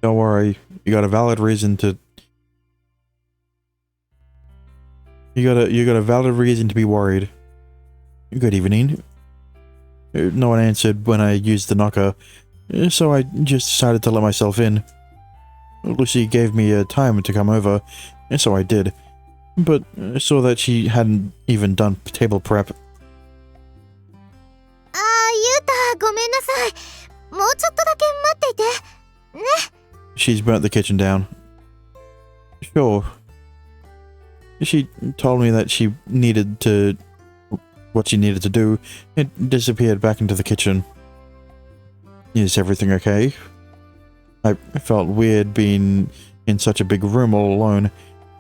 Don't worry, you got a valid reason to... You got a valid reason to be worried. Good evening. No one answered when I used the knocker, so I just decided to let myself in. Lucy gave me a time to come over, and so I did. But I saw that she hadn't even done table prep. Yuta, ごめんなさい。もうちょっとだけ待っていて。ね。She's burnt the kitchen down. Sure. She told me that she needed to... what she needed to do, and disappeared back into the kitchen. Is everything okay? I felt weird being in such a big room all alone,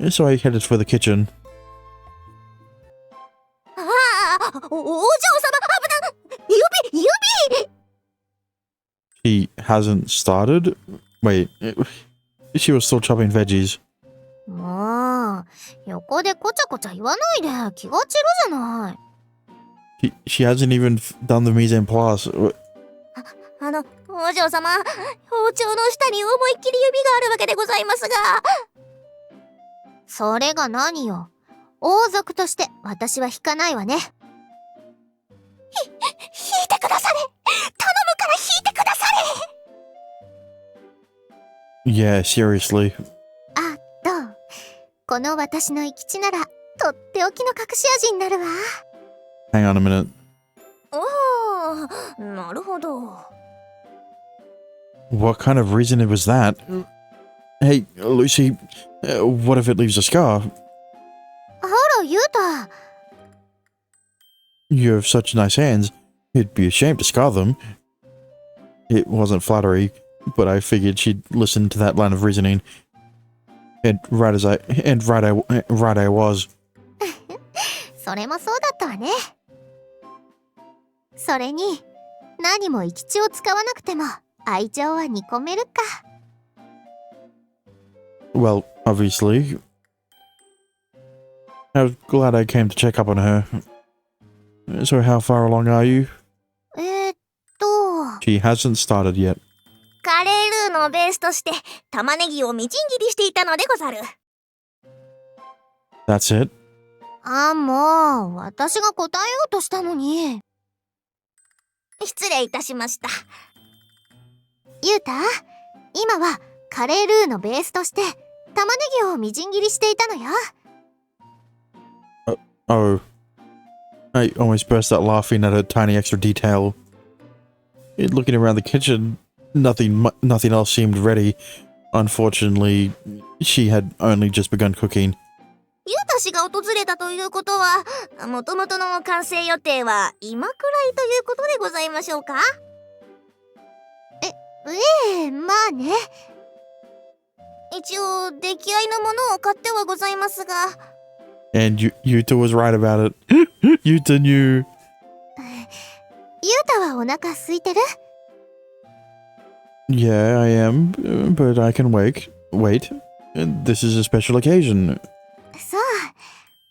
so I headed for the kitchen. She hasn't started? Wait, she was still chopping veggies. もう、横でこちゃこちゃ言わないで気が散るじゃない。She hasn't even done the mise en place. お嬢様、包丁の下に思いっきり指があるわけでございますが。それが何よ。王族として私は引かないわね。引いてくだされ。頼むから引いてくだされ。Yeah, seriously. あ、どう？この私の生き地なら、とっておきの隠し味になるわ。Hang on a minute. おー、なるほど。What kind of reason was that? Hey, Lucy, what if it leaves a scar? ほら、ユータ。You have such nice hands. It'd be a shame to scar them. It wasn't flattery, but I figured she'd listen to that line of reasoning. And right I was. それもそうだったわね。それに、何も生き地を使わなくても愛情は煮込めるか。Well, obviously. I'm glad I came to check up on her. So how far along are you? She hasn't started yet. カレールーのベースとして玉ねぎをみじん切りしていたのでござる。That's it? あ、もう、私が答えようとしたのに。失礼いたしました。ユータ、今はカレールーのベースとして玉ねぎをみじん切りしていたのよ。Oh. I almost burst out laughing at a tiny extra detail. Looking around the kitchen, nothing else seemed ready. Unfortunately, she had only just begun cooking. ユータ氏が訪れたということは、もともとの完成予定は今くらいということでございましょうか？まあね。一応出来合いのものを買ってはございますが。And Yuta was right about it. Yuta knew. ユータはお腹空いてる？ Yeah, I am, but I can wait. This is a special occasion. そう。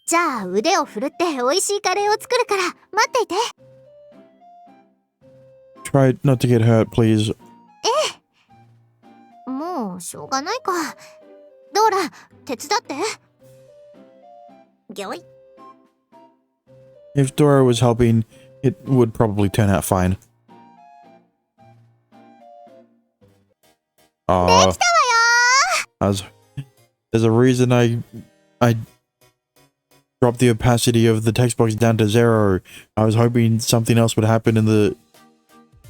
じゃあ腕を振るって美味しいカレーを作るから待っていて。Try not to get hurt, please. もうしょうがないか。ドーラ、手伝って。ぎょい。If Dora was helping, it would probably turn out fine. できたわよー。There's a reason I dropped the opacity of the text box down to 0. I was hoping something else would happen in the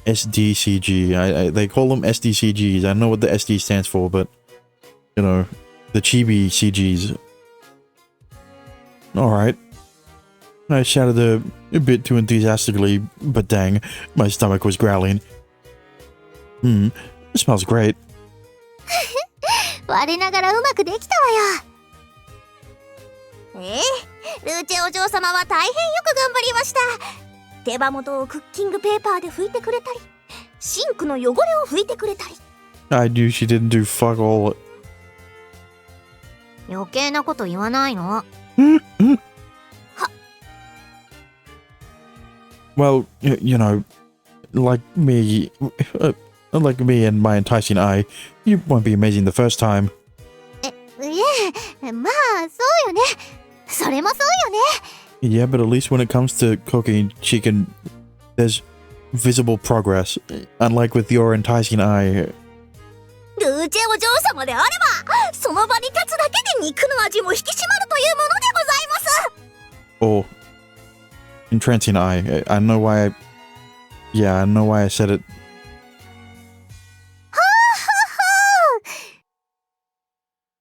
SDCG. They call them SDCGs. I don't know what the SD stands for, but you know, the chibi CGs. Alright. I shouted a bit too enthusiastically, but dang, my stomach was growling. It smells great. 我ながらうまくできたわよ。ルーチェお嬢様は大変よく頑張りました。手羽元をクッキングペーパーで拭いてくれたり、シンクの汚れを拭いてくれたり。I knew she didn't do fuck all. 余計なこと言わないの。Well, you know, like me, Like me and my enticing eye, you won't be amazing the first time. まあそうよね。それもそうよね。 Yeah, but at least when it comes to cooking, there's visible progress. Unlike with your enticing eye. ルーチェお嬢様であれば、その場に立つだけで肉の味も引き締まるというものでございます。 Or entrancing eye. I know why I know why I said it.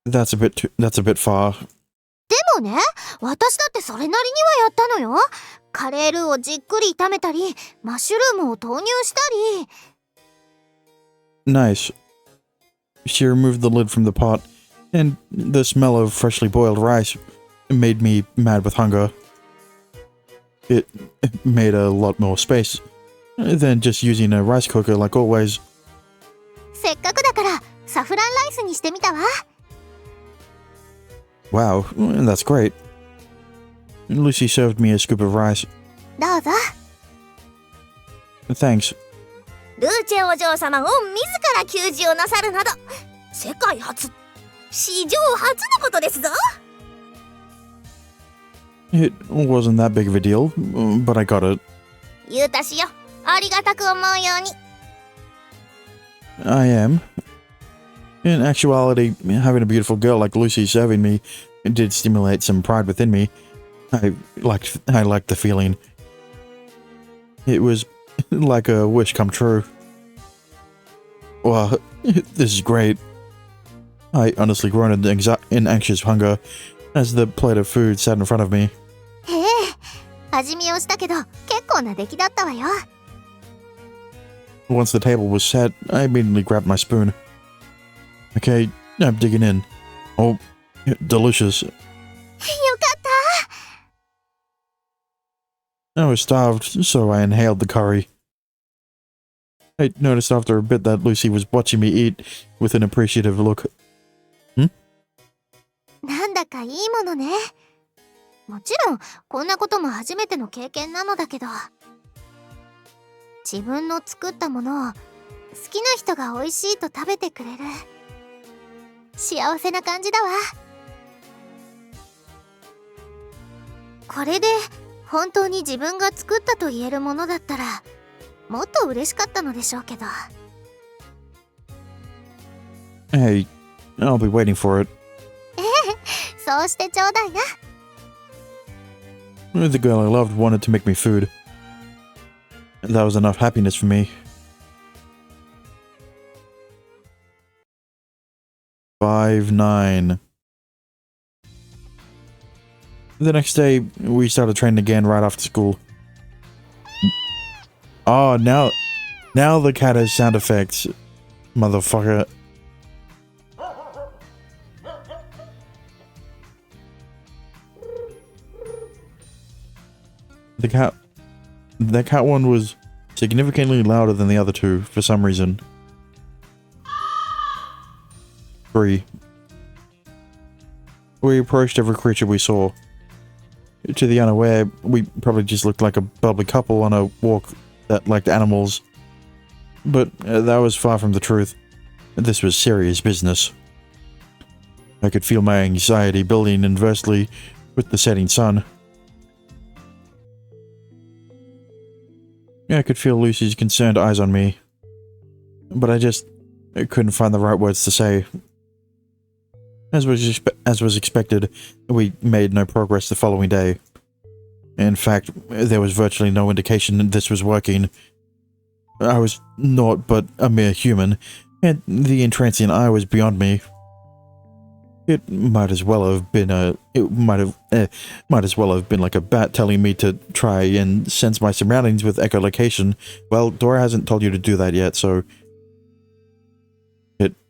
That's a bit far. でもね、私だってそれなりにはやったのよ。カレールーをじっくり炒めたり、マッシュルームを投入したり。 Nice. She removed the lid from the pot, and the smell of freshly boiled rice made me mad with hunger. It made a lot more space than just using a rice cooker like always. せっかくだからサフランライスにしてみたわ。 Wow, that's great. Lucy served me a scoop of rice. どうぞ。 Thanks. ルーチェお嬢様を自ら給仕をなさるなど、世界初、史上初のことですぞ。 It wasn't that big of a deal, but I got it. ゆうたしよ、ありがたく思うように。 I am. In actuality, having a beautiful girl like Lucy serving me did stimulate some pride within me. I liked the feeling. It was like a wish come true. Wow, this is great. I honestly groaned in anxious hunger as the plate of food sat in front of me. へえ、味見をしたけど結構な出来だったわよ。 Once the table was set, I immediately grabbed my spoon. Okay, I'm digging in. Oh, delicious. よかった。 I was starved, so I inhaled the curry. I noticed after a bit that Lucy was watching me eat with an appreciative look. なんだかいいものね。もちろんこんなことも初めての経験なのだけど、自分の作ったものを好きな人が美味しいと食べてくれる幸せな感じだわ。これで本当に自分が作ったと言えるものだったらもっと嬉しかったのでしょうけど。 Hey, I'll be waiting for it. そうしてちょうだいな。 The girl I loved wanted to make me food. That was enough happiness for me. 5-9. The next day, we started training again right after school. Oh, now the cat has sound effects. Motherfucker. The cat one was significantly louder than the other two for some reason. 3. We approached every creature we saw. To the unaware, we probably just looked like a bubbly couple on a walk that liked animals. But that was far from the truth. This was serious business. I could feel my anxiety building inversely with the setting sun. I could feel Lucy's concerned eyes on me. But I couldn't find the right words to say. As was expected, we made no progress the following day. In fact, there was virtually no indication that this was working. I was naught but a mere human, and the entrancing eye was beyond me. It might as well have been like a bat telling me to try and sense my surroundings with echolocation. Well, Dora hasn't told you to do that yet, so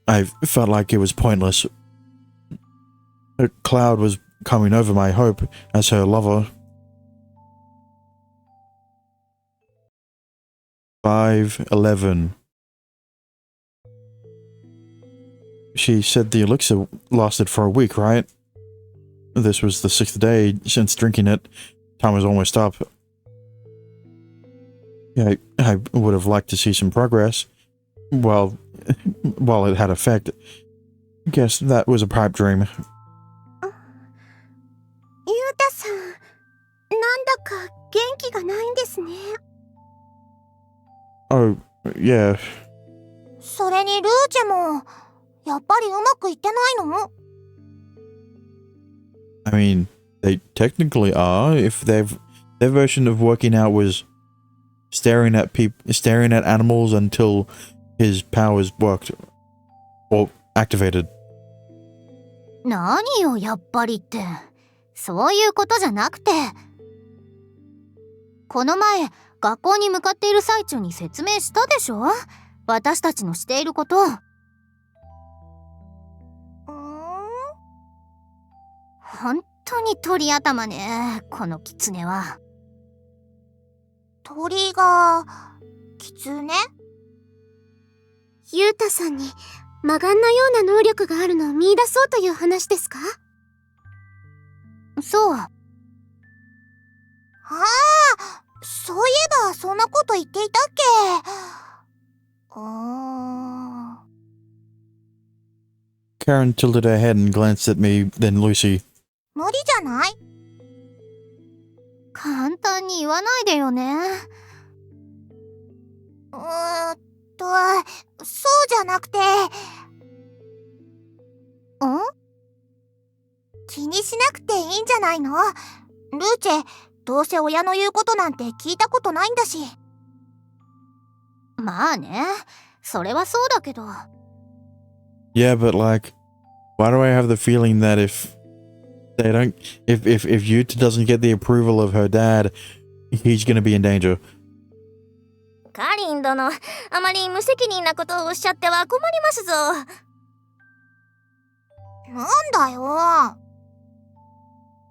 I felt like it was pointless. A cloud was coming over my hope as her lover. 5-11. She said the elixir lasted for a week, right? This was the 6th day since drinking it. Time was almost up. Yeah, I would have liked to see some progress. Well, while it had effect, guess that was a pipe dream. ゆうたさん、なんだか元気がないんですね。Oh, yeah. それにルーチェも、やっぱりうまくいってないの？ I mean, they technically are. If their version of working out was staring at animals until his powers worked or activated. 何よ、やっぱりって。そういうことじゃなくて。この前、学校に向かっている最中に説明したでしょ？私たちのしていること。本当に鳥頭ね、このキツネは。鳥が、キツネ？ユウタさんに魔眼のような能力があるのを見出そうという話ですか？そう。ああ、そういえばそんなこと言っていたっけ？Karen tilted her head and glanced at me, then Lucy. 無理じゃない？簡単に言わないでよね。そうじゃなくて。気にしなくていいんじゃないの？ルーチェ、どうせ親の言うことなんて聞いたことないんだし。まあね、それはそうだけど。Yeah, but like, why do I have the feeling that if Yuta doesn't get the approval of her dad, he's gonna be in danger? カリン殿、あまり無責任なことをおっしゃっては困りますぞ。なんだよ。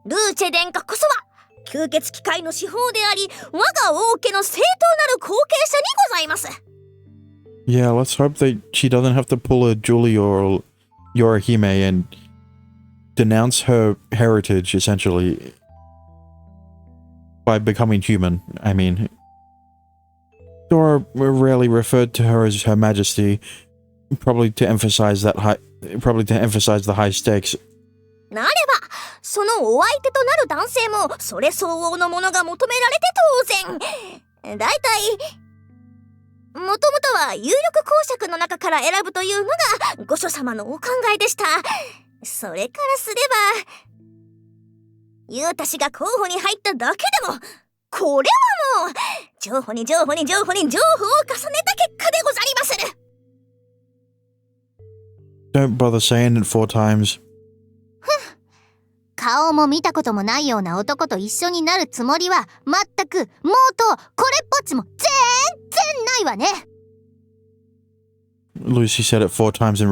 ルーチェ殿下こそは吸血鬼界の至宝であり、我が王家の正当なる後継者にございます。Yeah, let's hope that she doesn't have to pull a Julie or Yorihime and denounce her heritage, essentially, by becoming human. I mean, Dora rarely referred to her as Her Majesty, probably to emphasize the high stakes. なれば、そのお相手となる男性もそれ相応のものが求められて当然。だいたいもともとは有力公爵の中から選ぶというのが御所様のお考えでした。それからすれば、ユウタ氏が候補に入っただけでも、これはもう情報に情報を重ねた結果でござりまする。Don't bother saying it 4 times. 顔も見たこともないような男と一緒になるつもりは全く、もうとこれっぽっちも全然ないわね。Lucy said it 4 times in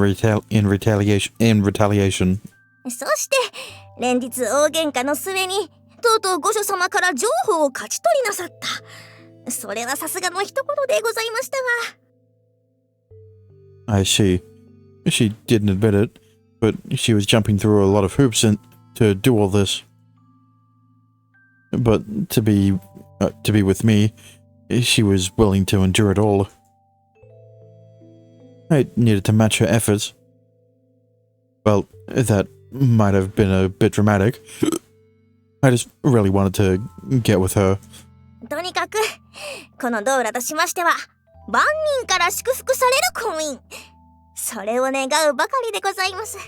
retaliation. そして連日大喧嘩の末にとうとう御所様から情報を勝ち取りなさった。それはさすがの一言でございましたが。 I see. She didn't admit it, but she was jumping through a lot of hoops to do all this. But to be with me, she was willing to endure it all. I needed to match her efforts. Well, that might have been a bit dramatic. I just really wanted to get with her. とにかくこのドーラとしましては万人から祝福される婚姻、それを願うばかりでございます。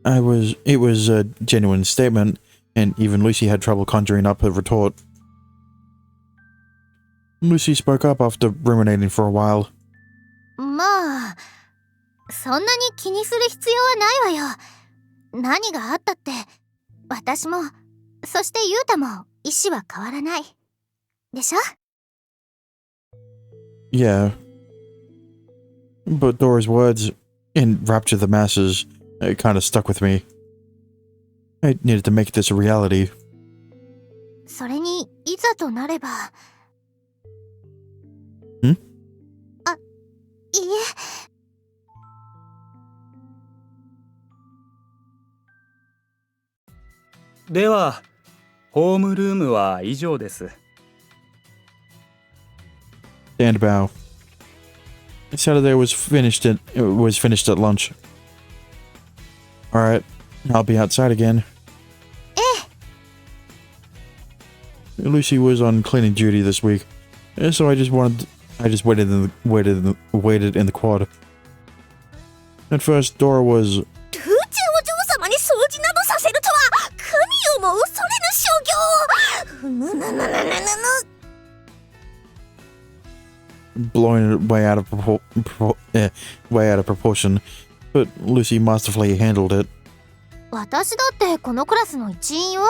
It was a genuine statement, and even Lucy had trouble conjuring up a retort. Lucy spoke up after ruminating for a while. まあ、そんなに気にする必要はないわよ。何があったって、私も、そしてユウタも意思は変わらない。でしょ？ Yeah. But Dora's words enraptured the masses. It kind of stuck with me. I needed to make this a reality. それに、いざとなれば。ん？あ、いいえ。では、ホームルームは以上です。 Stand bow. Saturday was finished at lunch. Alright, I'll be outside again. Lucy was on cleaning duty this week, so I just waited in the quad. At first, Dora was ルーチェお嬢様に掃除などさせるとは神をも恐れぬ所業。ぬぬぬぬぬぬぬ。 blowing it way out of proportion, but Lucy masterfully handled it. 私だってこのクラスの一員よ。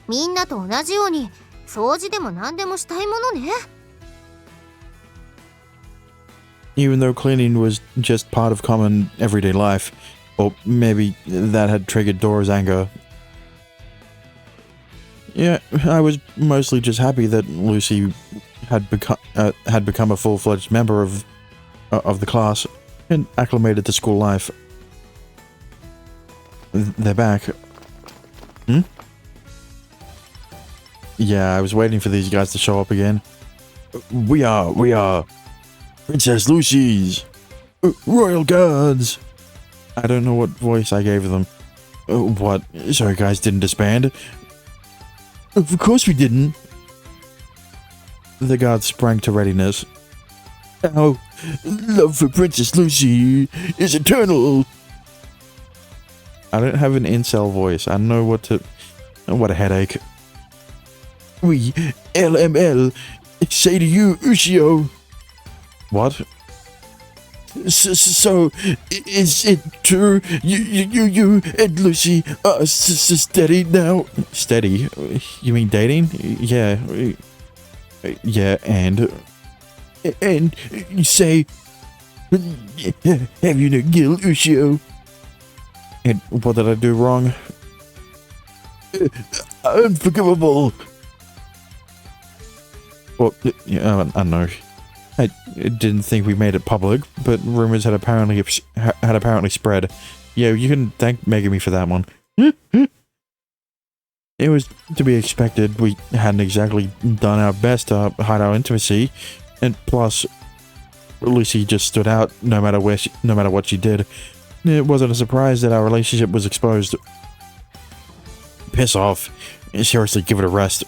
みんなと同じように掃除でも何でもしたいものね。 Even though cleaning was just part of common everyday life, or maybe that had triggered Dora's anger. Yeah, I was mostly just happy that Lucy had become a full-fledged member of the class and acclimated to school life. They're back. Hmm? Yeah, I was waiting for these guys to show up again. We are Princess Lucy's Royal Guards. I don't know what voice I gave them. What? So you guys didn't disband? Of course we didn't. The guards sprang to readiness. Our love for Princess Lucy is eternal. I don't have an incel voice. I don't know what to... What a headache. We, LML, say to you, Ushio. What? So, is it true you and Lucy are steady now? Steady? You mean dating? Yeah. Yeah, and you say, have you no guilt, Ushio? And what did I do wrong? Unforgivable. Well, yeah, I don't know. I didn't think we made it public, but rumors had apparently spread. Yeah, you can thank Megami for that one. It was to be expected. We hadn't exactly done our best to hide our intimacy, and plus, Lucy just stood out no matter what she did. It wasn't a surprise that our relationship was exposed. Piss off. Seriously, give it a rest.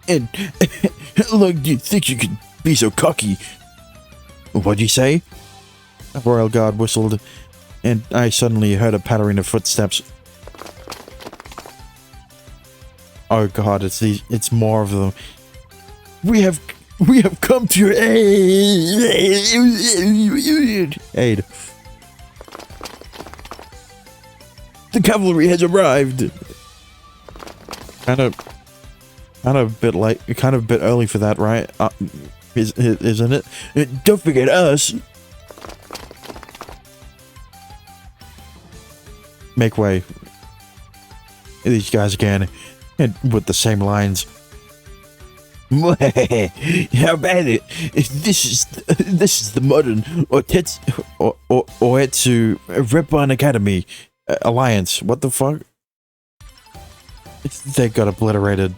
And how long do you think you could be so cocky? What'd you say? A royal guard whistled, and I suddenly heard a pattering of footsteps. Oh god, it's more of them. We have come to your aid. The cavalry has arrived. Kind of a bit late, kind of a bit early for that, right? Isn't it? Don't forget us. Make way. These guys again, and with the same lines. How about it? This is the modern Oetsu Repon Academy Alliance. What the fuck? They got obliterated.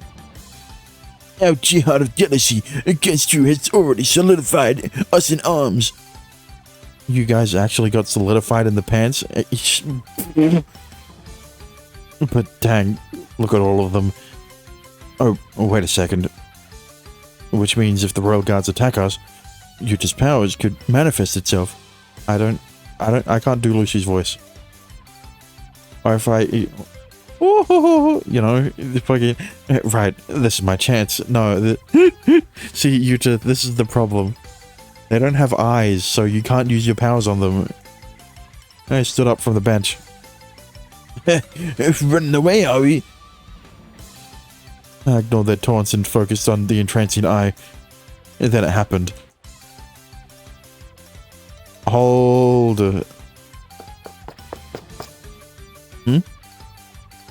Our jihad of jealousy against you has already solidified us in arms. You guys actually got solidified in the pants? But dang, look at all of them. Oh, wait a second. Which means if the Royal Guards attack us, Yuta's powers could manifest itself. I can't do Lucy's voice. Or if you know, fucking, right, this is my chance. No, see, Yuta, this is the problem. They don't have eyes, so you can't use your powers on them. I stood up from the bench. Running away, are we? I ignored their taunts and focused on the entrancing eye. And then it happened. Hold.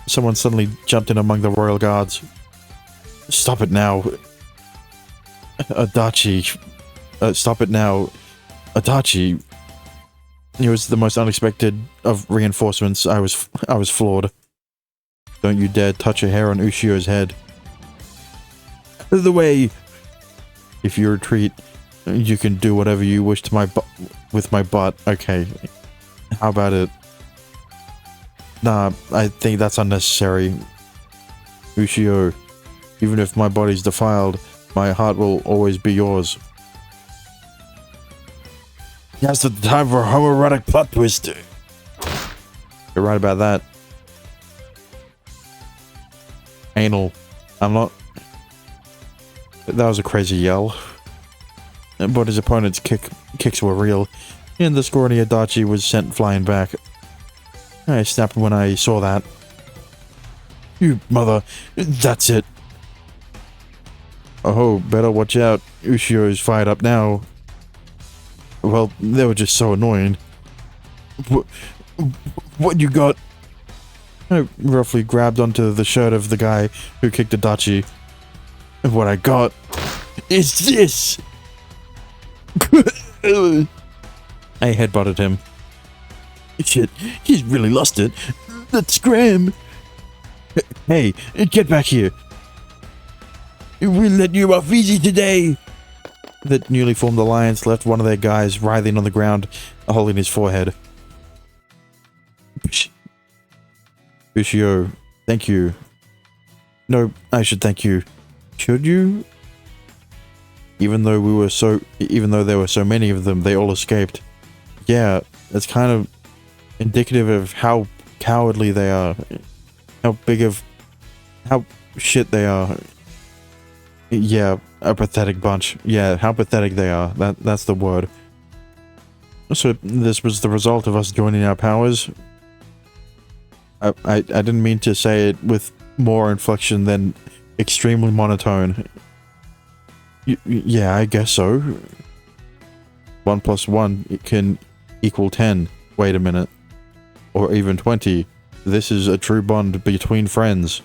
Someone suddenly jumped in among the royal guards. Stop it now. Adachi. Stop it now. Adachi. It was the most unexpected of reinforcements. I was floored. Don't you dare touch a hair on Ushio's head. Out of the way! If you retreat, you can do whatever you wish to with my butt. Okay. How about it? Nah, I think that's unnecessary. Ushio, even if my body's defiled, my heart will always be yours. Now's the time for a homoerotic plot twist. You're right about that. Anal. I'm not... That was a crazy yell. But his opponent's kicks were real, and the scrawny Adachi was sent flying back. I snapped when I saw that. You mother... That's it. Oh, better watch out. Ushio's fired up now. Well, they were just so annoying. What you got? I roughly grabbed onto the shirt of the guy who kicked Adachi. And what I got is this! I headbutted him. Shit, he's really lost it. Let's scram! Hey, get back here! We'll let you off easy today! The newly formed alliance left one of their guys writhing on the ground, holding his forehead. Ushio, thank you. No, I should thank you. Should you? Even though there were so many of them, they all escaped. Yeah, that's kind of indicative of how cowardly they are. How shit they are. Yeah, a pathetic bunch. Yeah, how pathetic they are. That's the word. So this was the result of us joining our powers. I didn't mean to say it with more inflection than extremely monotone. Yeah, I guess so. 1 + 1 can equal 10. Wait a minute. Or even 20. This is a true bond between friends.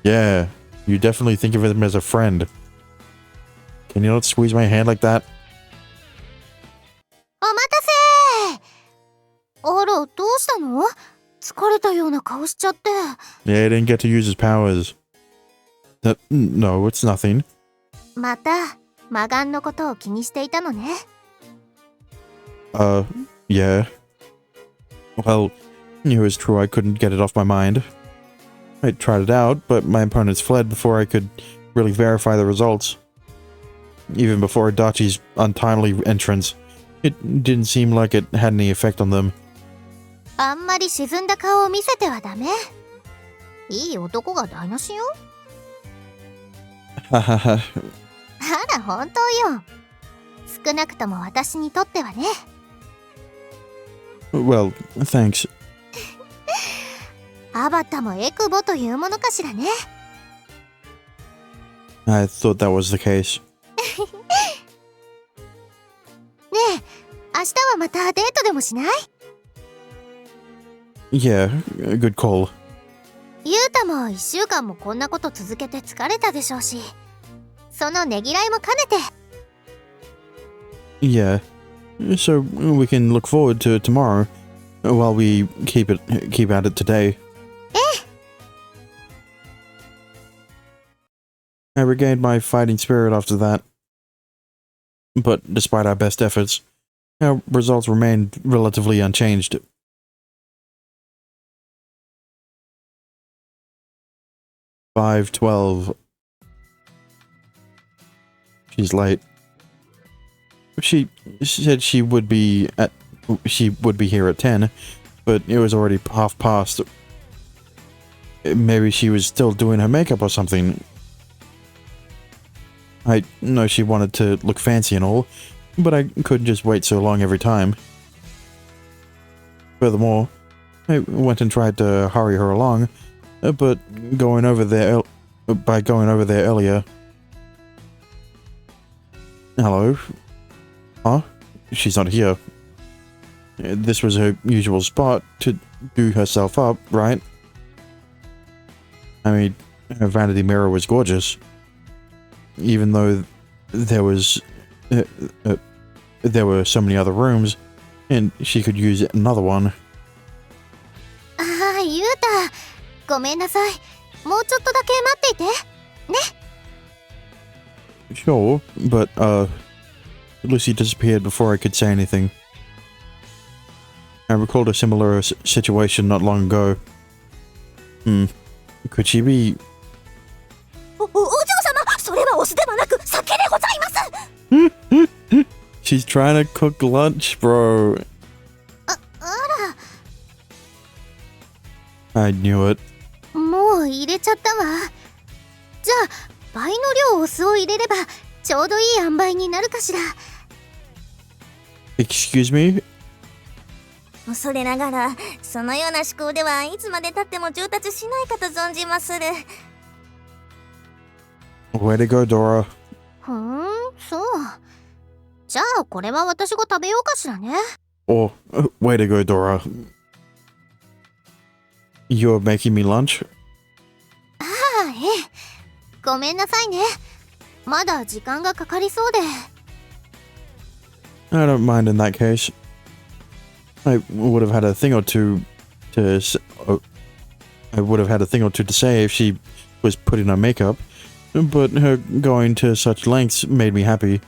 Yeah, you definitely think of him as a friend. Can you not squeeze my hand like that? お待たせー。あら、どうしたの？疲れたような顔しちゃって。 Yeah, he didn't get to use his powers. No, it's nothing. また、魔眼のことを気にしていたのね。Yeah. Well, it was true I couldn't get it off my mind. I tried it out, but my opponents fled before I could really verify the results. Even before Adachi's untimely entrance, it didn't seem like it had any effect on them. あんまり沈んだ顔を見せてはダメ。いい男が台無しよ。ははは。あら、本当よ。少なくとも私にとってはね。Well, thanks. アバタもエクボというものかしらね。I thought that was the case. ねえ、明日はまたデートでもしない？ Yeah, good call. ゆうたも1週間もこんなこと続けて疲れたでしょうし、そのねぎらいも兼ねて。Yeah. So we can look forward to it tomorrow, while we keep at it today. I regained my fighting spirit after that. But despite our best efforts, our results remained relatively unchanged. $5:12. She's late. She said she would be here at 10, but it was already half past. Maybe she was still doing her makeup or something. I know she wanted to look fancy and all, but I couldn't just wait so long every time. Furthermore, I went and tried to hurry her along, but going over there earlier. Hello? Huh? She's not here. This was her usual spot to do herself up, right? I mean, her vanity mirror was gorgeous. Even though there were so many other rooms, and she could use another one. ああ、ゆうた、ごめんなさい。もうちょっとだけ待っていて。ね。Sure, but, Lucy disappeared before I could say anything. I recalled a similar situation not long ago. Could she be... お嬢様、それはオスではなく酒でございます。She's trying to cook lunch, bro. あら。I knew it. もう入れちゃったわ。じゃあ倍の量お酢を入れればちょうどいい塩梅になるかしら。Excuse me? 恐れながらそのような思考ではいつまでたっても上達しないかと存じまする。 Way to go, Dora. そう。じゃあこれは私が食べようかしらね。Or, way to go, Dora. You're making me lunch? ああ、ええ。ごめんなさいね。まだ時間がかかりそうで。I don't mind in that case. I would have had a thing or two to say if she was putting on makeup, but her going to such lengths made me happy.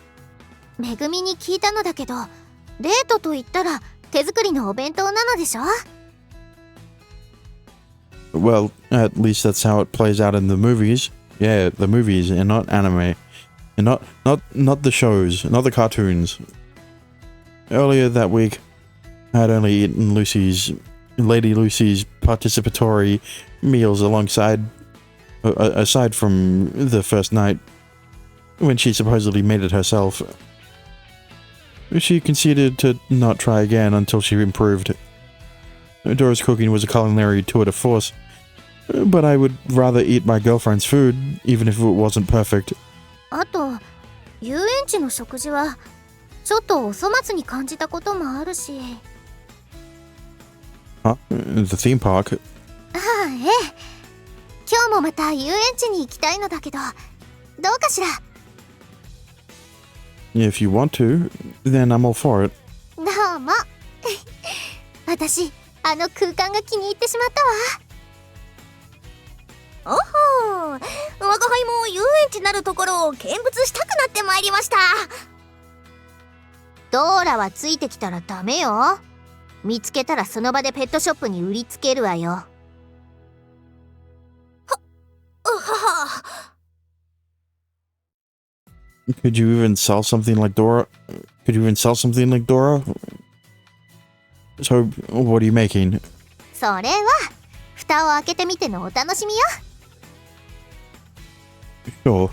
めぐみに聞いたのだけど、デートと言ったら手作りのお弁当なのでしょ？ Well, at least that's how it plays out in the movies. Yeah, the movies and not anime. And not the shows, not the cartoons. Earlier that week, I had only eaten Lady Lucy's participatory meals aside from the first night, when she supposedly made it herself. She conceded to not try again until she improved. Dora's cooking was a culinary tour de force, but I would rather eat my girlfriend's food, even if it wasn't perfect. あと、遊園地の食事はちょっとお粗末に感じたこともあるし。Huh? The theme park? ああ、ええ。今日もまた遊園地に行きたいのだけど、どうかしら。If you want to, then I'm all for it. どうも。私、あの空間が気に入ってしまったわ。おほー、我が輩も遊園地なるところを見物したくなってまいりました。ドーラはついてきたらダメよ。見つけたらその場でペットショップに売りつけるわよ。Could you even sell something like Dora? So, what are you making? それは蓋を開けてみてのお楽しみよ。Sure.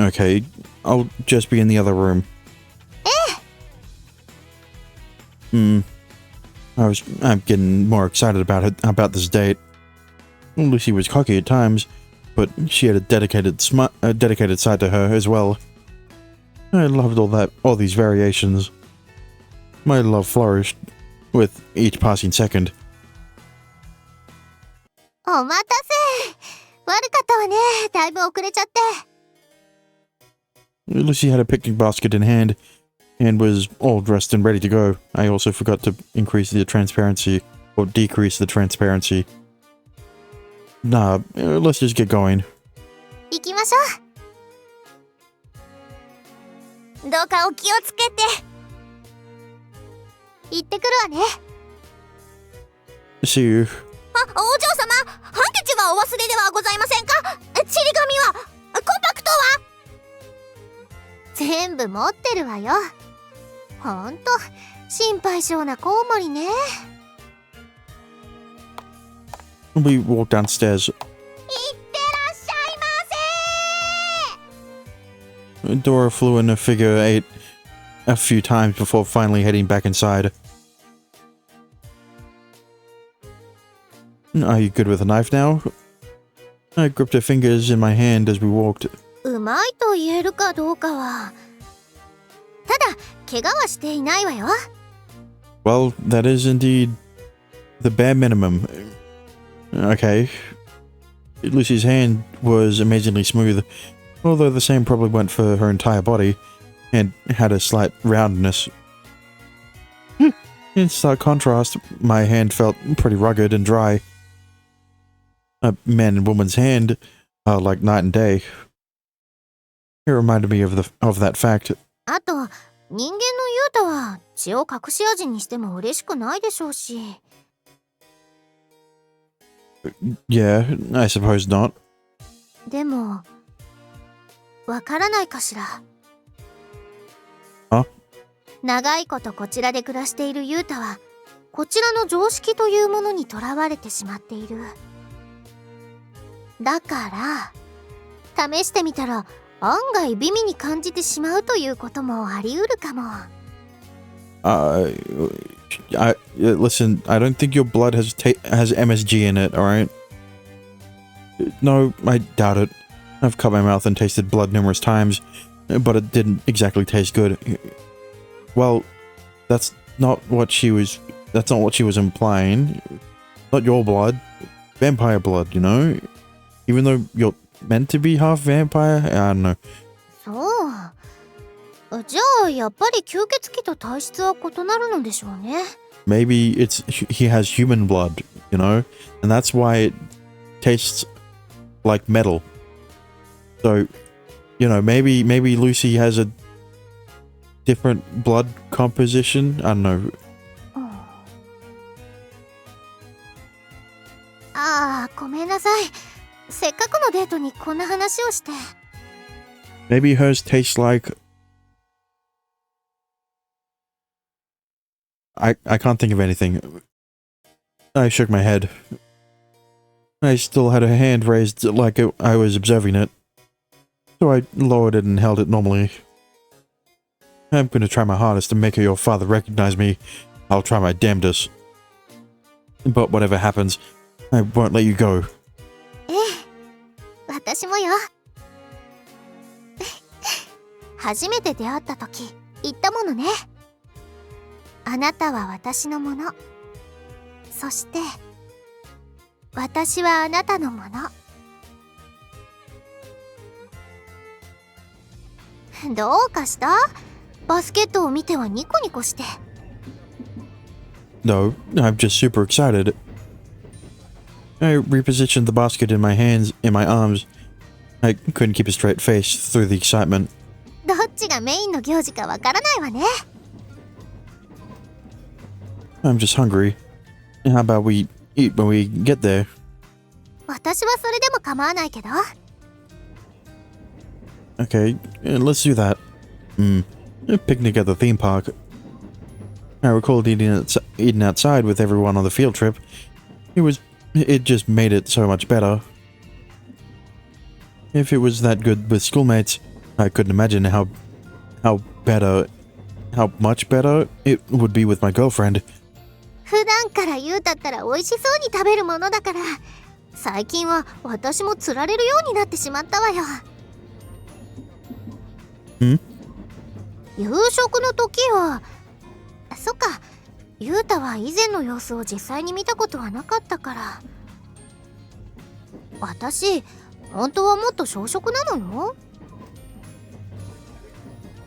Okay, I'll just be in the other room. I'm getting more excited about this date. Lucy was cocky at times, but she had a dedicated side to her as well. I loved all these variations. My love flourished with each passing second. お待たせ。悪かったわね。だいぶ遅れちゃって。Lucy had a picnic basket in hand and was all dressed and ready to go. I also forgot to decrease the transparency. Nah, let's just get going. 行きましょどうかお気をつけて。う。行ってくるわね。See you. お嬢様、ハンケチはお忘れではございませんか？ちり紙は、コンパクトは？全部持ってるわよ。ほんと心配性なコウモリね。We walked downstairs. いってらっしゃいませ。 Dora flew in a figure eight a few times before finally heading back inside. Are you good with a knife now? I gripped her fingers in my hand as we walked. うまいと言えるかどうかは。ただ怪我はしていないわよ。 Well, that is indeed the bare minimum. Okay. Lucy's hand was amazingly smooth, although the same probably went for her entire body, and had a slight roundness. In stark contrast, my hand felt pretty rugged and dry. a man and woman's hand are like night and day. It reminded me of that fact. あと、人間のユータは血を隠し味にしても嬉しくないでしょうし。Yeah, I suppose not. でも、わからないかしら。あ？長いことこちらで暮らしているユータは、こちらの常識というものにとらわれてしまっている。だから、試してみたら案外美味に感じてしまうということもあり得るかも。Listen, I don't think your blood has MSG in it, alright? No, I doubt it. I've cut my mouth and tasted blood numerous times, but it didn't exactly taste good. Well, that's not what she was implying. Not your blood. Vampire blood, you know? Even though you're meant to be half vampire? I don't know. そう。じゃあやっぱり吸血鬼と体質は異なるのでしょうね。Maybe he has human blood, you know? And that's why it tastes like metal. So, you know, maybe Lucy has a different blood composition? I don't know. ああ、ごめんなさい。せっかくのデートにこんな話をして。Maybe hers tastes like... I can't think of anything. I shook my head. I still had a hand raised like I was observing it. So I lowered it and held it normally. I'm gonna try my hardest to make your father recognize me. I'll try my damnedest. But whatever happens, I won't let you go. ええ、私もよ。初めて出会った時言ったものね。あなたは私のもの。そして私はあなたのもの。どうかした？バスケットを見てはニコニコして。No, I'm just super excited. I repositioned the basket in my arms. I couldn't keep a straight face through the excitement. どっちがメインの行事かわからないわね。I'm just hungry. How about we eat when we get there? 私はそれでも構わないけど。Okay, let's do that. A picnic at the theme park. I recalled eating outside with everyone on the field trip. It just made it so much better. If it was that good with schoolmates, I couldn't imagine how much better it would be with my girlfriend. 普段から言うたったら美味しそうに食べるものだから、最近は私も釣られるようになってしまったわよ。夕食の時は、そっか、ゆうたは以前の様子を実際に見たことはなかったから。私、本当はもっと小食なのよ。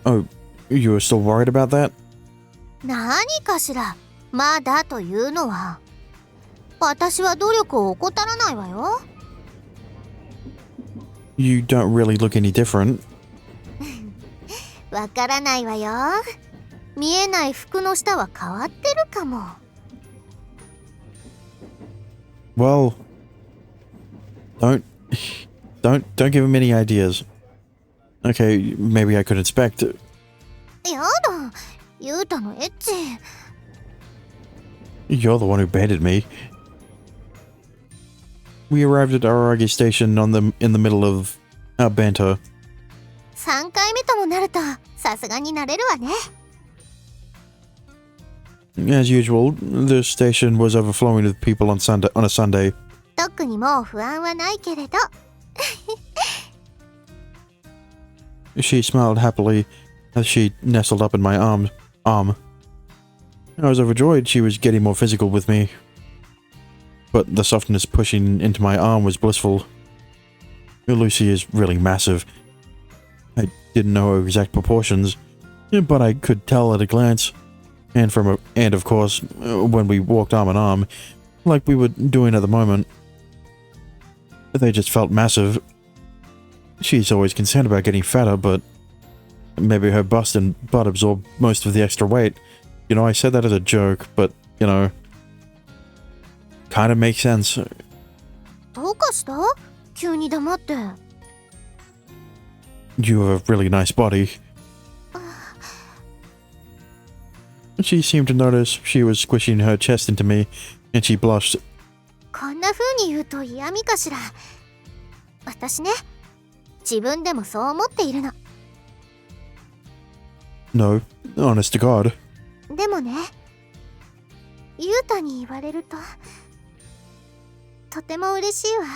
Oh, you were still worried about that? 何かしら、まだというのは。私は努力を怠らないわよ。You don't really look any different. わからないわよ。見えない服の下は変わってるかも。Well, don't give him any ideas. Okay, maybe I could inspect. やだ、ゆうたのエッチ。You're the one who baited me. We arrived at Aragi Station in the middle of our banter. 3回目ともなるとさすがになれるわね。As usual, the station was overflowing with people on a Sunday. 特にもう不安はないけれど。She smiled happily as she nestled up in my arm. I was overjoyed she was getting more physical with me. But the softness pushing into my arm was blissful. Lucy is really massive. I didn't know her exact proportions, but I could tell at a glance. And of course, when we walked arm in arm, like we were doing at the moment. They just felt massive. She's always concerned about getting fatter, but maybe her bust and butt absorb most of the extra weight. You know, I said that as a joke, but, you know, kind of makes sense. どうかした？急に黙って。You have a really nice body. She seemed to notice she was squishing her chest into me, and she blushed. こんな風に言うと嫌味かしら。私ね、自分でもそう思っているの。No, honest to God. でもね、ゆうたに言われると、とても嬉しいわ。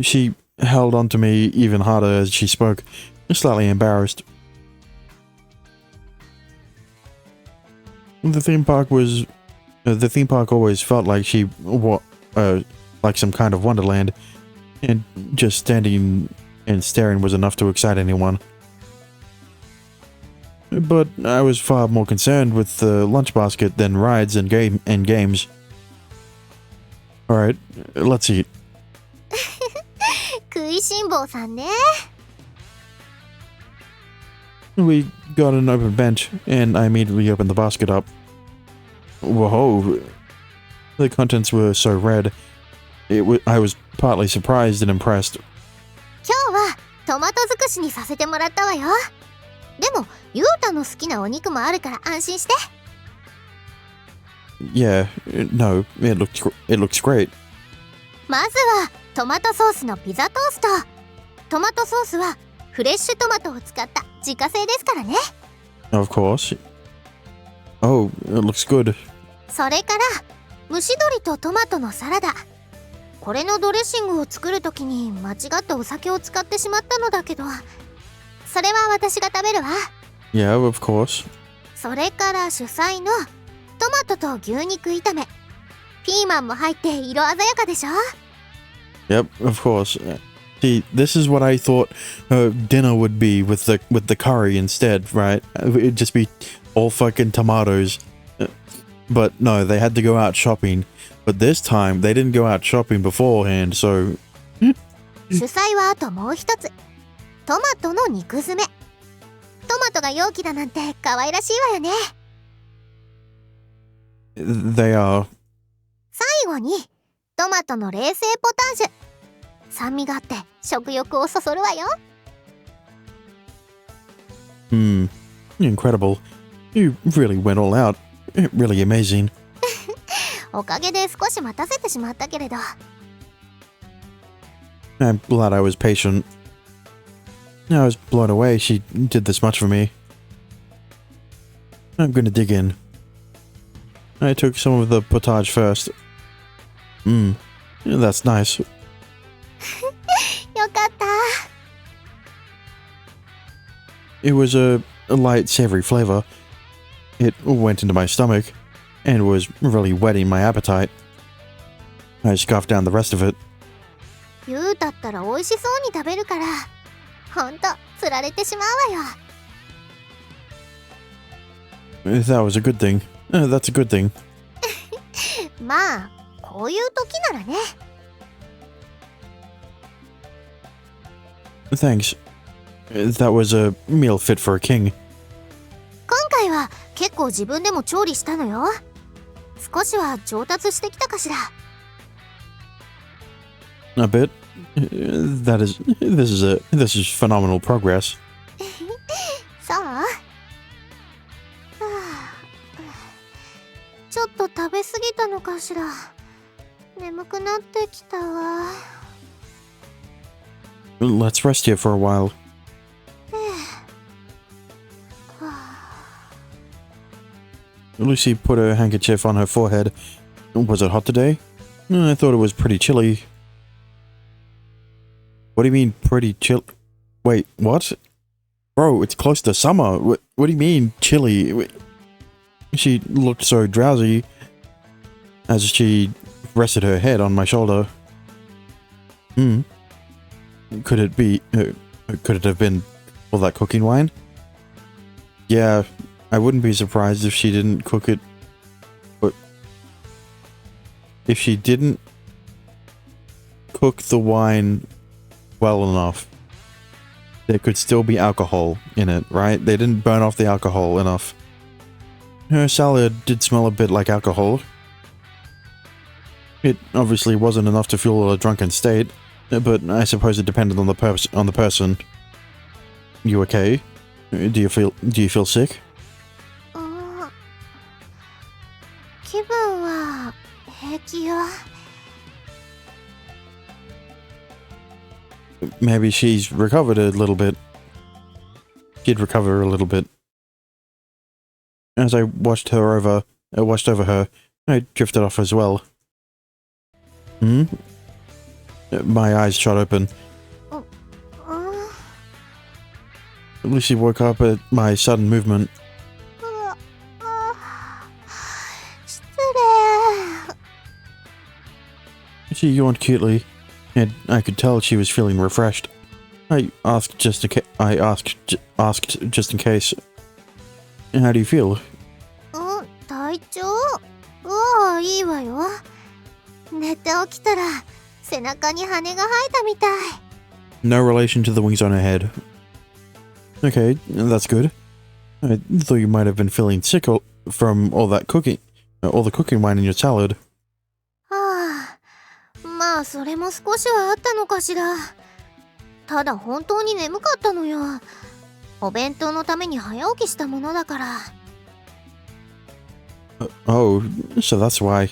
She held on to me even harder as she spoke, slightly embarrassed. The theme park always felt like like some kind of wonderland, and just standing and staring was enough to excite anyone. But I was far more concerned with the lunch basket than rides and games. Alright, let's eat. 食いしん坊さんね。We got an open bench, and I immediately opened the basket up. Whoa. The contents were so red. I was partly surprised and impressed. 今日はトマト尽くしにさせてもらったわよ。でも、ゆうたの好きなお肉もあるから安心して。Yeah, no, it looks great. まずはトマトソースのピザトースト。トマトソースはフレッシュトマトを使った自家製ですからね。Of course. Oh, it looks good. それから蒸し鶏とトマトのサラダ。これのドレッシングを作るときに間違ってお酒を使ってしまったのだけど、それは私が食べるわ。Yeah, of course. それから主菜のトマトと牛肉炒め。ピーマンも入って色鮮やかでしょ？ Yep, of course. See, this is what I thought dinner would be with the curry instead, right? It'd just be all fucking tomatoes. But no, they had to go out shopping. But this time, they didn't go out shopping beforehand, so... 主菜はあともう一つ。トマトの肉詰め。トマトが容器だなんて可愛らしいわよね。They are... 最後にトマトの冷製ポタージュ。酸味があって食欲をそそるわよ。Incredible. You really went all out. Really amazing. おかげで少し待たせてしまったけれど。I'm glad I was patient. I was blown away she did this much for me. I'm gonna dig in. I took some of the potage first. That's nice. よかった。It was a light, savory flavor. It went into my stomach and was really whetting my appetite. I scoffed down the rest of it. ゆうだったら美味しそうに食べるから、ほんと釣られてしまうわよ。That was a good thing. That's a good thing. まあ、こういう時ならね。Thanks. That was a meal fit for a king. 今回は結構自分でも調理したのよ。少しは上達してきたかしら。A bit. This is phenomenal progress. そう？はあ、ちょっと食べ過ぎたのかしら。眠くなってきたわ。Let's rest here for a while. はあ、Lucy put her handkerchief on her forehead. Was it hot today? I thought it was pretty chilly. What do you mean, pretty chill? Wait, what? Bro, it's close to summer. What do you mean, chilly? She looked so drowsy as she rested her head on my shoulder. Could it have been all that cooking wine? Yeah, I wouldn't be surprised if she didn't cook it. But if she didn't cook the wine well enough, there could still be alcohol in it, right? They didn't burn off the alcohol enough. Her salad did smell a bit like alcohol. It obviously wasn't enough to fuel a drunken state, but I suppose it depended on the person. You okay? Do you feel sick? 気分は平気よ。 Maybe she's recovered a little bit. Did recover a little bit. As I watched over her, I drifted off as well. My eyes shot open. Lucy woke up at my sudden movement. 失礼。 She yawned cutely, and I could tell she was feeling refreshed. I asked just in case. How do you feel? 体調？ああ、いいわよ。寝て起きたら背中に羽が生えたみたい。 No relation to the wings on her head. Okay, that's good. I thought you might have been feeling sick from all the cooking wine in your salad. はあ、まあそれも少しはあったのかしら。ただ本当に眠かったのよ。お弁当のために早起きしたものだから。Oh, so that's why.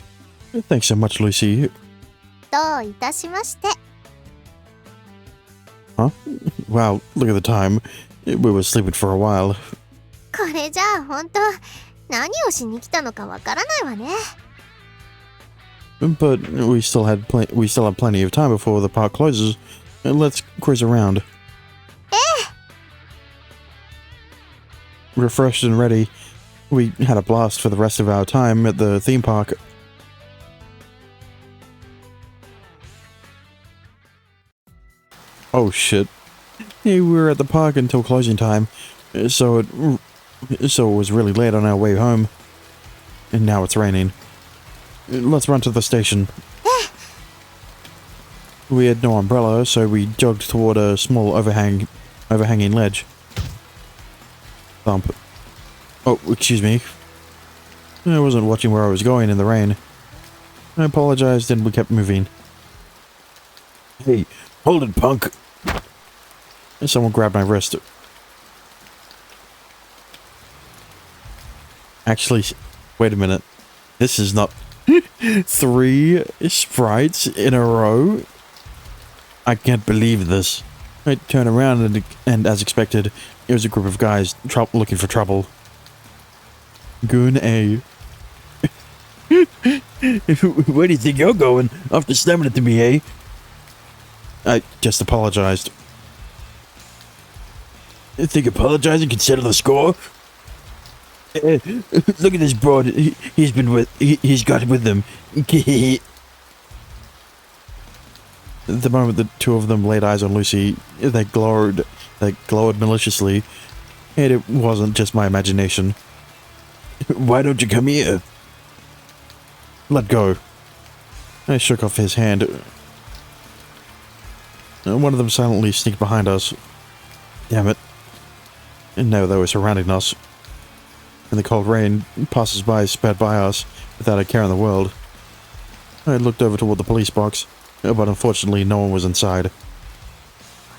Thanks so much, Lucy. どういたしまして。 Huh? Wow, look at the time. We were sleeping for a while. これじゃあ本当何をしに来たのかわからないわね。 But we still have plenty of time before the park closes. Let's cruise around. Refreshed and ready, we had a blast for the rest of our time at the theme park. Oh shit. We were at the park until closing time, so it was really late on our way home. And now it's raining. Let's run to the station. We had no umbrella, so we jogged toward a small overhanging ledge. Thump. Oh, excuse me. I wasn't watching where I was going in the rain. I apologized and we kept moving. Hey, hold it, punk! Someone grabbed my wrist. Actually, wait a minute. This is not... 3 sprites in a row? I can't believe this. I turned around and as expected, it was a group of guys looking for trouble. Goon A. Where do you think you're going? After slamming it to me, eh? I just apologized. You think apologizing can settle the score? Look at this broad. He's got it with them. The moment the two of them laid eyes on Lucy, they glowed maliciously, and it wasn't just my imagination. Why don't you come here? Let go. I shook off his hand. One of them silently sneaked behind us. Damn it. And now they were surrounding us. In the cold rain, passers-by sped by us without a care in the world. I looked over toward the police box, but unfortunately no one was inside.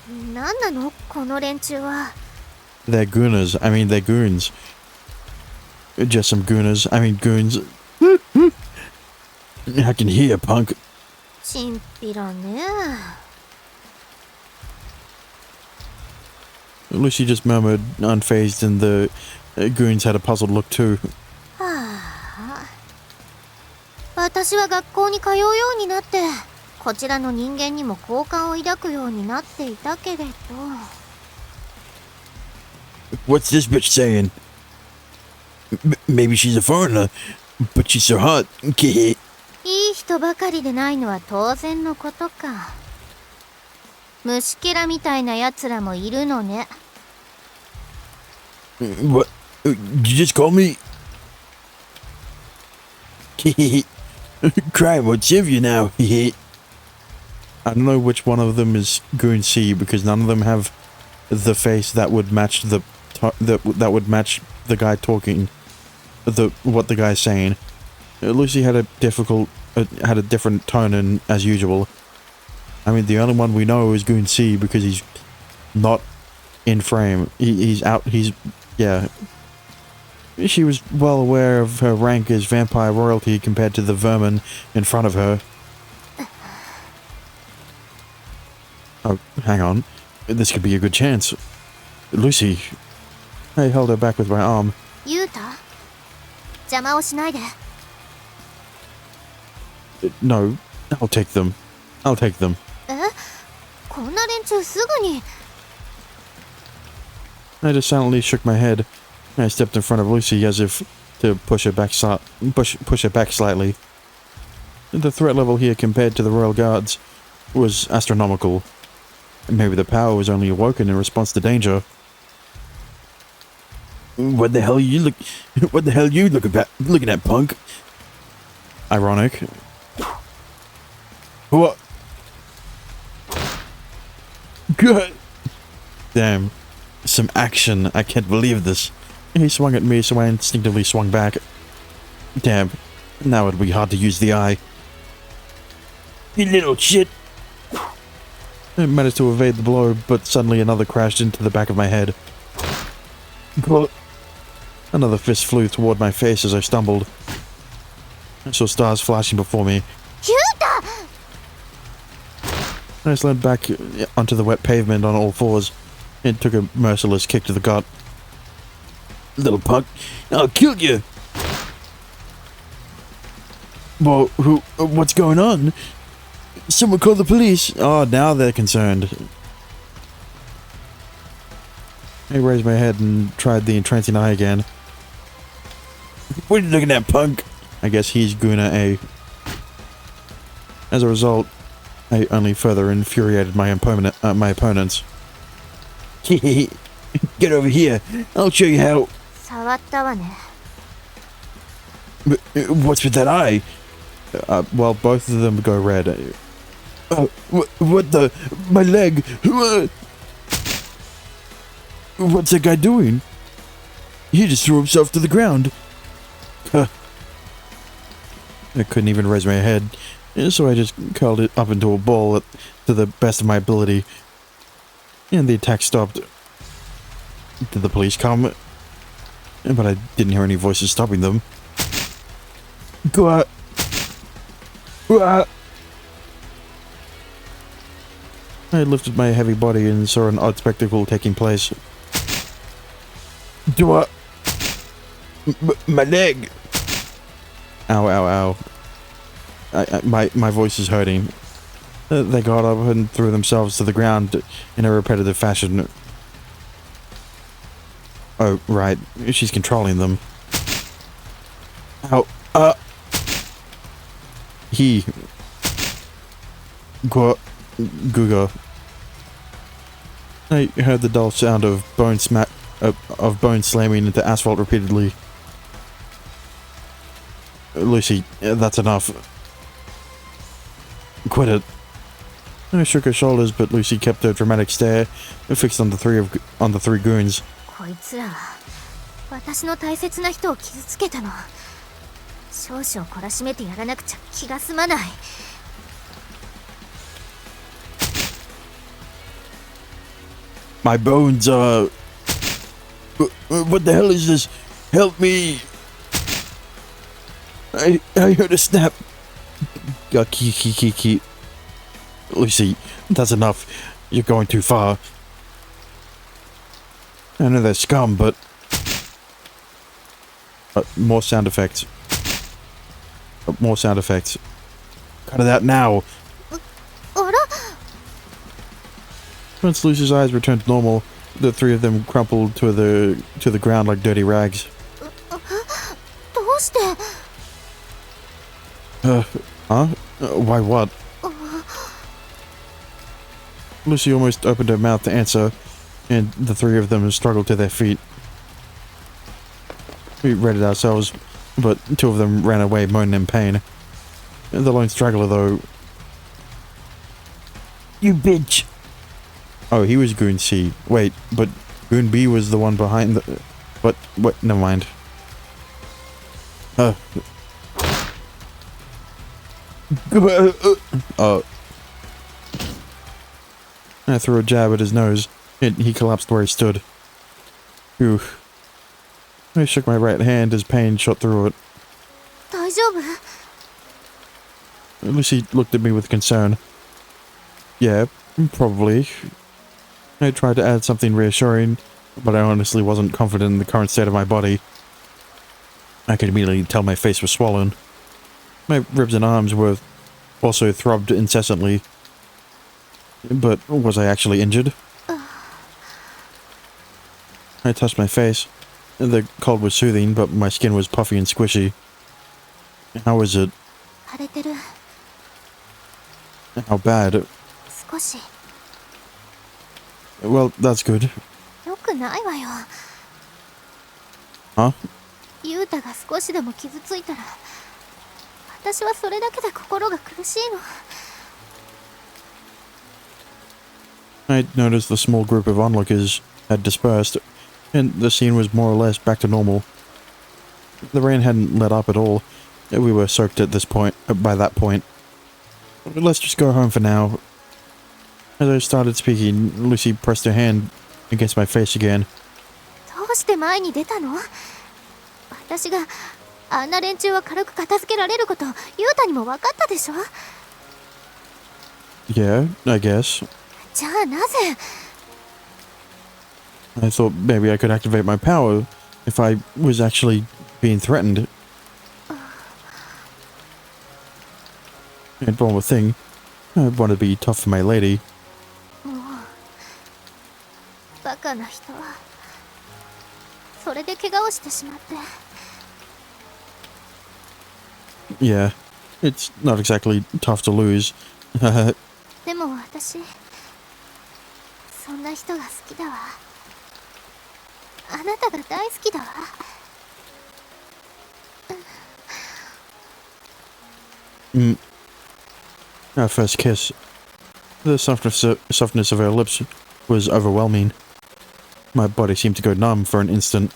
何なのこの連中は。 They're gooners. I mean, they're goons. Just some gooners. I mean, goons. I can hear, punk. チンピラね。 Lucy just murmured, unfazed, and the goons had a puzzled look too. はあ。私は学校に通うようになって、こちらの人間にも好感を抱くようになっていたけれど。 What's this bitch saying? Maybe she's a foreigner, but she's so hot. いい人ばかりでないのは当然のことか。虫けらみたいな奴らもいるのね。 What? You just call me? Crime won't save you now. I don't know which one of them is Goon C, because none of them have the face that would match that would match the guy talking, what the guy's saying. Lucy had a different tone as usual. I mean, the only one we know is Goon C because he's not in frame. Yeah. She was well aware of her rank as vampire royalty compared to the vermin in front of her. Oh, hang on. This could be a good chance. Lucy. I held her back with my arm. ユウタ邪魔をしないで。 No, I'll take them. I'll take them. え、こんな連中すぐに。 I just silently shook my head. I stepped in front of Lucy as if to push her back slightly. The threat level here compared to the Royal Guards was astronomical. Maybe the power was only awoken in response to danger. What the hell you looking at, punk? Ironic. What? Good. Damn. Some action. I can't believe this. He swung at me, so I instinctively swung back. Damn. Now it'd be hard to use the eye. You little shit. I managed to evade the blow, but suddenly another crashed into the back of my head. Another fist flew toward my face as I stumbled. I saw stars flashing before me. ユウタ I slid back onto the wet pavement on all fours. It took a merciless kick to the gut. Little punk, I'll kill you! Well, what's going on? Someone call the police! Oh, now they're concerned. I raised my head and tried the entrancing eye again. What are you looking at, punk? I guess he's Guna A. As a result, I only further infuriated my opponents. Get over here. I'll show you how. 触ったわね。 What's with that eye? Well, both of them go red. What the? My leg. What's that guy doing? He just threw himself to the ground. I couldn't even raise my head, so I just curled it up into a ball to the best of my ability. And the attack stopped. Did the police come? But I didn't hear any voices stopping them. Go out. I lifted my heavy body and saw an odd spectacle taking place. My leg! Ow, ow, ow. My voice is hurting. They got up and threw themselves to the ground in a repetitive fashion. Oh, right. She's controlling them. Ow. He. Guga. I heard the dull sound of bone slamming into asphalt repeatedly. Lucy, that's enough. Quit it. I shook her shoulders, but Lucy kept her dramatic stare fixed on the three goons. こいつら私の大切な人を傷つけたの。少々懲らしめてやらなくちゃ気が済まない。 My bones are... What the hell is this? Help me! I heard a snap. Lucy, that's enough. You're going too far. I know they're scum, but... more sound effects. More sound effects. Cut it out now. あら Once Lucy's eyes returned to normal, the three of them crumpled to the ground like dirty rags. どうして Huh? Why what? Lucy almost opened her mouth to answer, and the three of them struggled to their feet. We read it ourselves, but two of them ran away moaning in pain. The lone straggler, though... You bitch! Oh, he was Goon C. Wait, but Goon B was the one behind the... What? Never mind. Uh. I threw a jab at his nose, and he collapsed where he stood. Phew. I shook my right hand as pain shot through it. 大丈夫？ Lucy looked at me with concern. Yeah, probably. I tried to add something reassuring, but I honestly wasn't confident in the current state of my body. I could immediately tell my face was swollen. My ribs and arms were also throbbed incessantly. But was I actually injured? I touched my face. The cold was soothing, but my skin was puffy and squishy. How is it? 腫れてる。 How bad? 少し。 Well, that's good. よくないわよ。 Huh? ユウタが少しでも傷ついたら、私はそれだけで心が苦しいの。 I noticed the small group of onlookers had dispersed, and the scene was more or less back to normal. The rain hadn't let up at all. We were soaked at this point, by that point. Let's just go home for now. As I started speaking, Lucy pressed her hand against my face again. どうして前に出たの？私があんな連中は軽く片付けられること、ユウタにも分かったでしょ？ Yeah, I guess. じゃあなぜ？ I thought maybe I could activate my power if I was actually being threatened. And one more thing, I want to be tough for my lady. もうバカな人はそれで怪我をしてしまって。 Yeah, it's not exactly tough to lose. でも私そんな人が好きだわ。あなたが大好きだわ。 Our first kiss. The softness of her lips was overwhelming. My body seemed to go numb for an instant.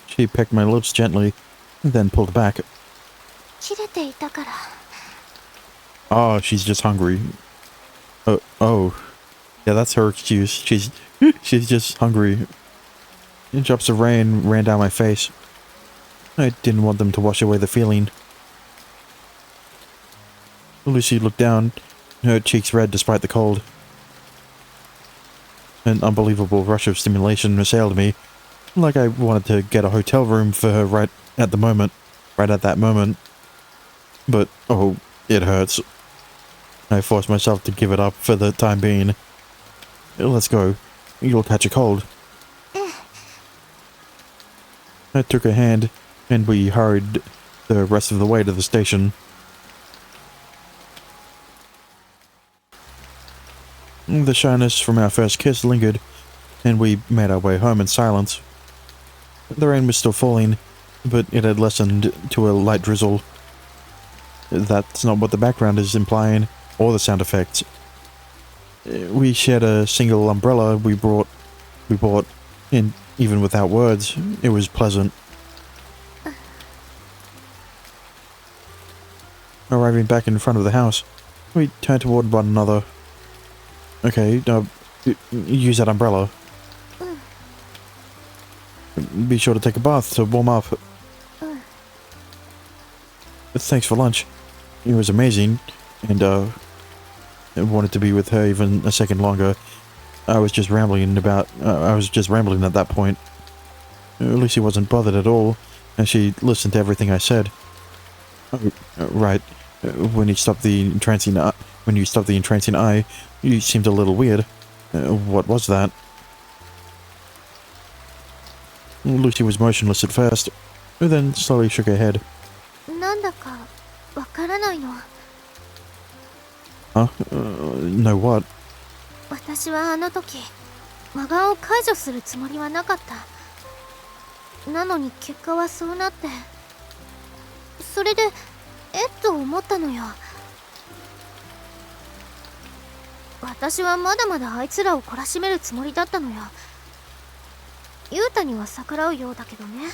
She pecked my lips gently, then pulled back. 切れていたから。 Oh, she's just hungry. Oh. Yeah, that's her excuse. She's just hungry. Drops of rain ran down my face. I didn't want them to wash away the feeling. Lucy looked down, her cheeks red despite the cold. An unbelievable rush of stimulation assailed me, like I wanted to get a hotel room for her right at that moment. But, oh, it hurts. I forced myself to give it up for the time being. Let's go. You'll catch a cold. I took her hand, and we hurried the rest of the way to the station. The shyness from our first kiss lingered, and we made our way home in silence. The rain was still falling, but it had lessened to a light drizzle. That's not what the background is implying, or the sound effects. We shared a single umbrella we bought, and even without words, it was pleasant. Arriving back in front of the house, we turned toward one another. Okay, use that umbrella. Be sure to take a bath to warm up. Thanks for lunch. It was amazing, and I wanted to be with her even a second longer. I was just rambling at that point. Lucy wasn't bothered at all, and she listened to everything I said. Oh, right. When you stopped the entrancing eye, you seemed a little weird. What was that? Lucy was motionless at first, then slowly shook her head. なんだかわからないの。 Huh? No what? 私はあの時魔眼を解除するつもりはなかった。なのに結果はそうなって、それでと思ったのよ。私はまだまだあいつらを懲らしめるつもりだったのよ。ユータには逆らうようだけどね。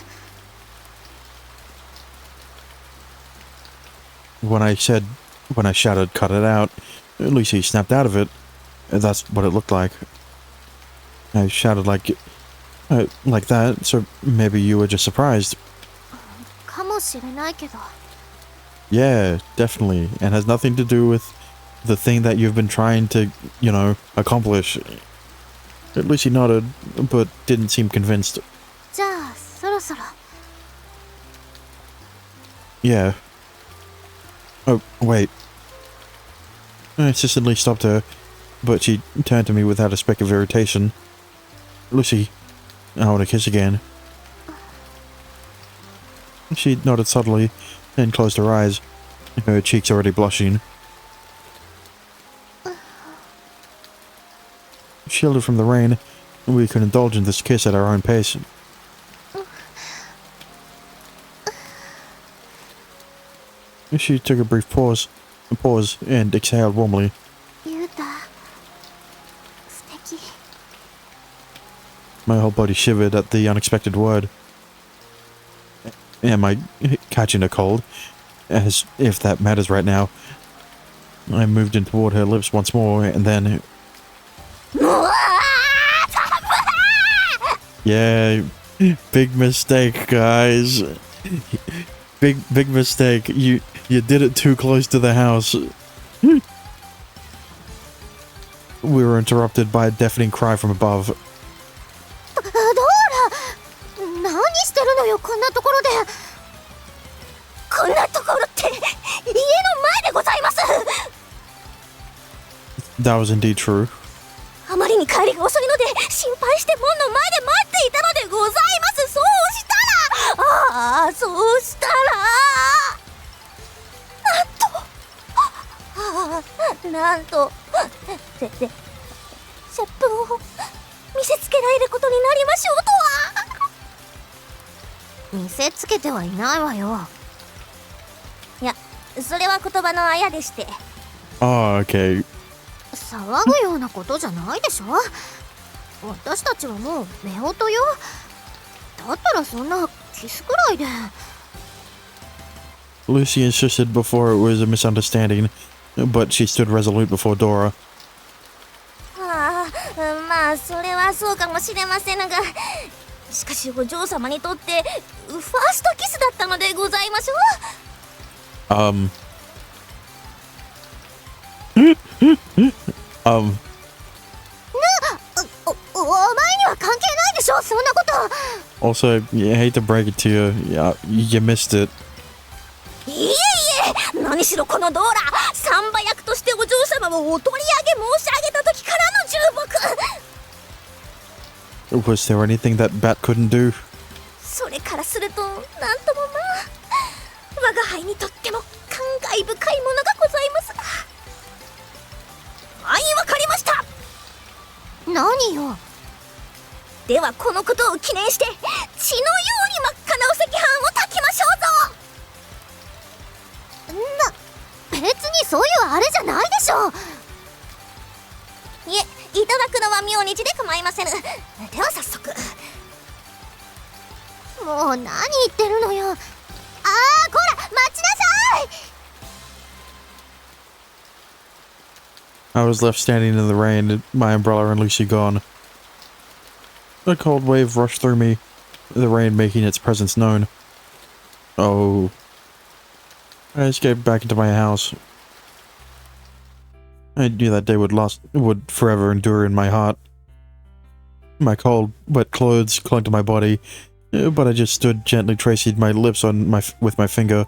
When I shouted, cut it out, Lucy snapped out of it. That's what it looked like. I shouted like that, so maybe you were just surprised. かもしれないけど。Yeah, definitely. And has nothing to do with the thing that you've been trying to, accomplish. Lucy nodded, but didn't seem convinced. じゃあ、そろそろ。Yeah. Oh, wait. I insistently stopped her, but she turned to me without a speck of irritation. Lucy, I want to kiss again. She nodded subtly, and closed her eyes, her cheeks already blushing. Shielded from the rain, we could indulge in this kiss at our own pace. She took a brief pause, and exhaled warmly. ユータ、素敵。My whole body shivered at the unexpected word. Am I catching a cold? As if that matters right now. I moved in toward her lips once more, and then... Yeah, big mistake, guys. Big mistake. You did it too close to the house. We were interrupted by a deafening cry from above. ドーラ、何してるのよ、こんなところで。こんなところって家の前でございます。 That was indeed true. あまりに帰りが遅いので心配して門の前で待っていたのでございます。そうしたらなんとでシャップを見せつけられることになりましょうとは。見せつけてはいないわよ。いや、それは言葉のあやでして。 Oh, okay. 騒ぐようなことじゃないでしょ。私たちはもう夫婦よ。だったらそんなキスくらいで。 Lucy insisted before it was a misunderstanding, but she stood resolute before Dora. まあそれはそうかもしれませんが、しかしお嬢様にとってファーストキスだったのでございましょう。お前には関係ないでしょ、そんなこと。 Also, I hate to break it to you, you missed it. いえいえ、何しろこのドーラ、サンバ役としてお嬢様をお取り上げ申し上げた時からの重木。 Was there anything that Bat couldn't do? それからすると、なんともまあ我が輩にとっても感慨深いものがございますが。はい、わかりました。何よ。ではこのことを記念して血のように真っ赤なお赤飯を炊きましょうぞ。別にそういうあれじゃないでしょ。いえ、いただくのは明日で構いませぬ。では早速。もう何言ってるのよ。こら、待ちなさい。 I was left standing in the rain, my umbrella and Lucy gone. A cold wave rushed through me, the rain making its presence known. Oh. I escaped back into my house. I knew that day would forever endure in my heart. My cold, wet clothes clung to my body, but I just stood gently tracing my lips with my finger